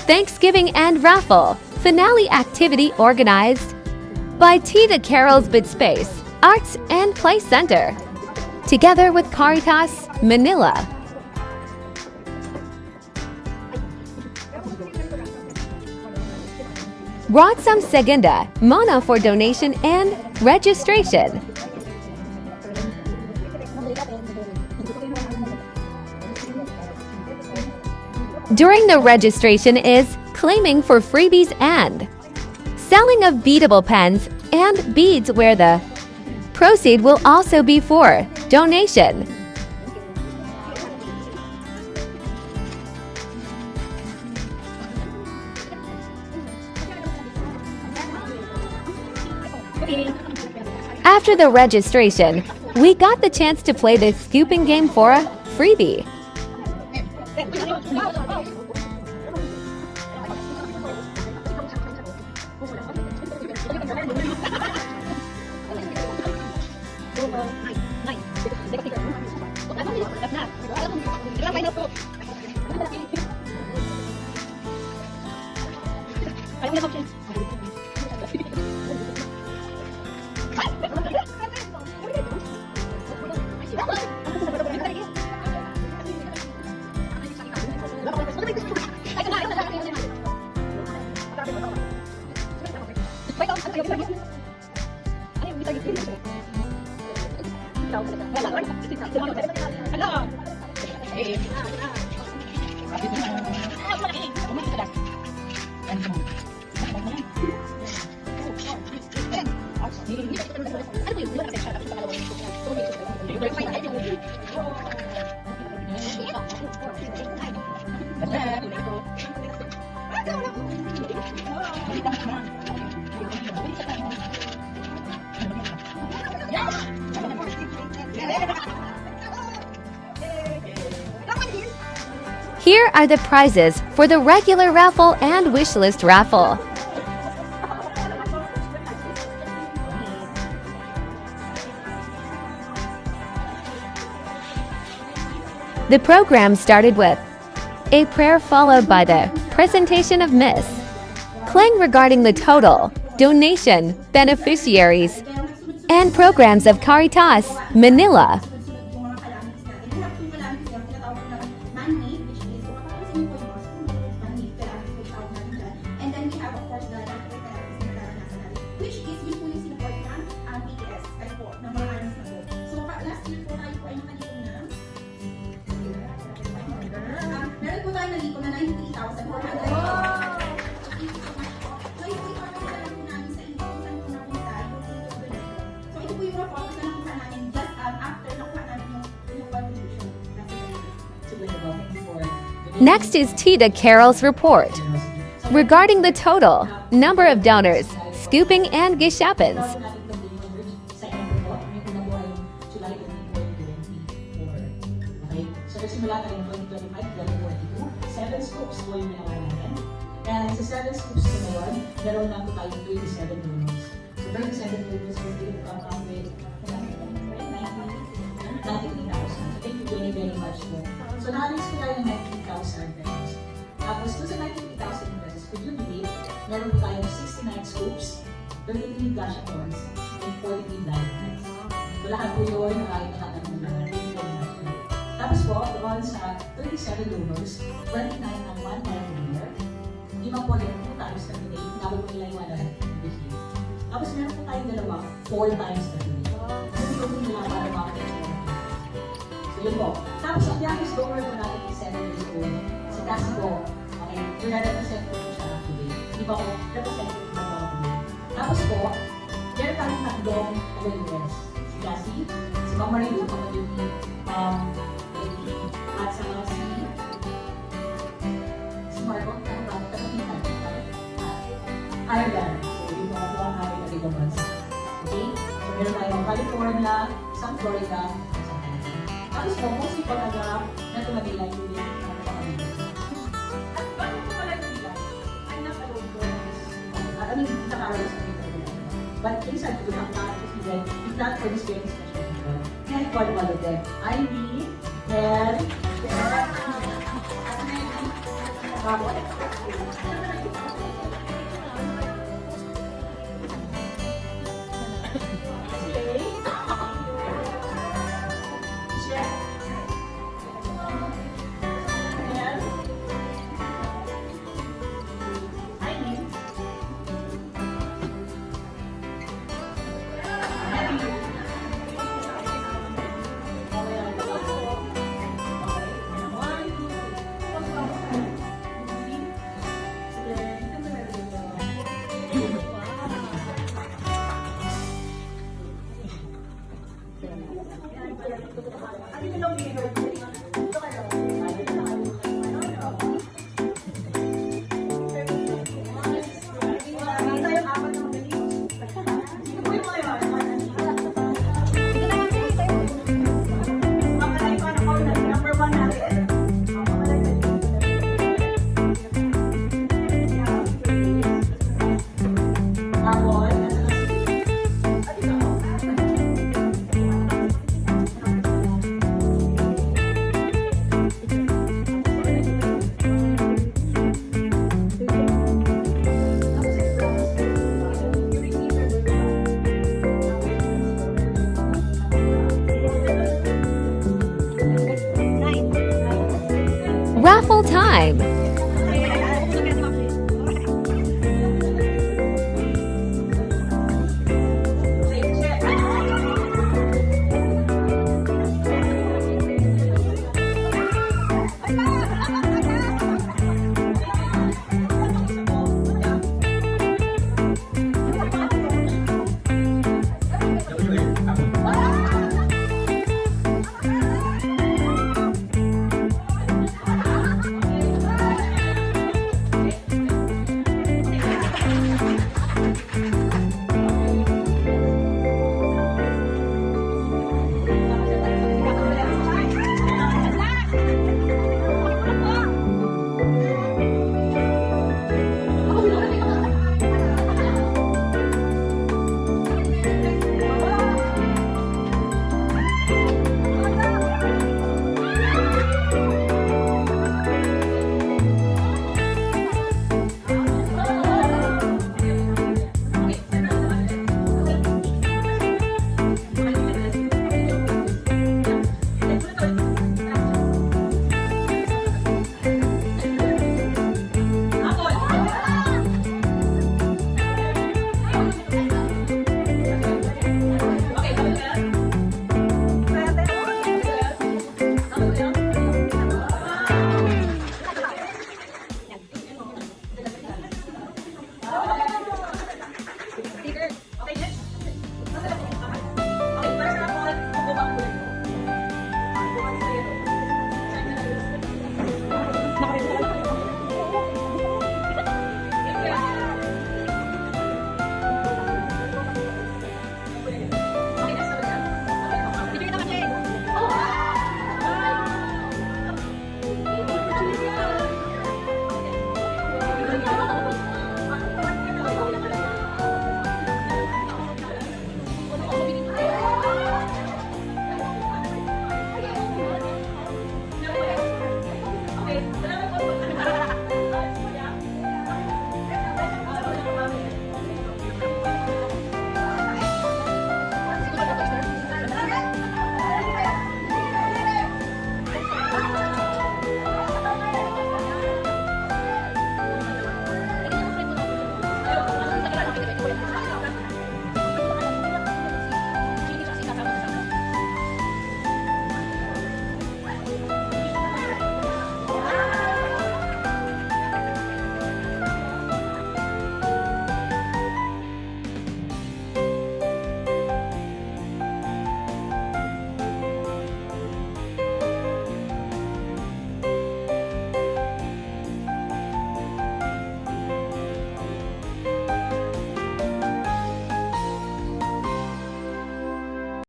Thanksgiving and Raffle finale activity organized by Tita Carol's Bid Space Arts and Play Center, together with Caritas Manila. Brought some segunda mona for donation and registration. During the registration is claiming for freebies and selling of beadable pens and beads, where the proceed will also be for donation. After the registration, we got the chance to play the scooping game for a freebie. Here are the prizes for the regular raffle and wishlist raffle. The program started with a prayer followed by the presentation of Miss Kling regarding the total donation beneficiaries and programs of Caritas Manila. Next is Tita Carol's report regarding the total number of donors, scooping and gishapins. So, simula tayo 2025, 2022, 7 scoops po yung ginawa natin. And sa 7 scoops na ngayon, meron lang po tayo 37 donors. So, 37 donors will be come up with 93,000. So, thank you very, very much po. So, na-alis ko tayo ng 93,000 pesos. Tapos, doon sa 93,000 pesos, could you believe, meron po tayo 69 scoops, 33 gashapons, and 43 blind bags. So, lahat po yun, nakakita natin. Tapos po, doon sa 37 donors, 29 ang 1 winner. Lima po rin 2 times 38, nabot po nila yung 150. Tapos meron po tayong dalawa, 4 times 38. Hindi ko po nila para makakita. So yun po. Tapos ang youngest donor po natin is 7 years old. Si Cassie po, okay, yung na-represent po siya today. Hindi ba po, represent po siya today. Tapos po, meron tayong tatlong taga-US. Si Cassie, si Mama Rin, at saka si Marco, Ireland. So, yung mga ito ang aming nagiging bansa. Okay? So, meron tayong California, isang Florida, isang Canada. Tapos po, mostly po na tumagila yung at bago po pala tumagila, I'm not alone po. I mean, nakawala sa people. But inside po, ang mga kasi if not for this very special people, can't call all of them. I mean, and Raffle time! Okay,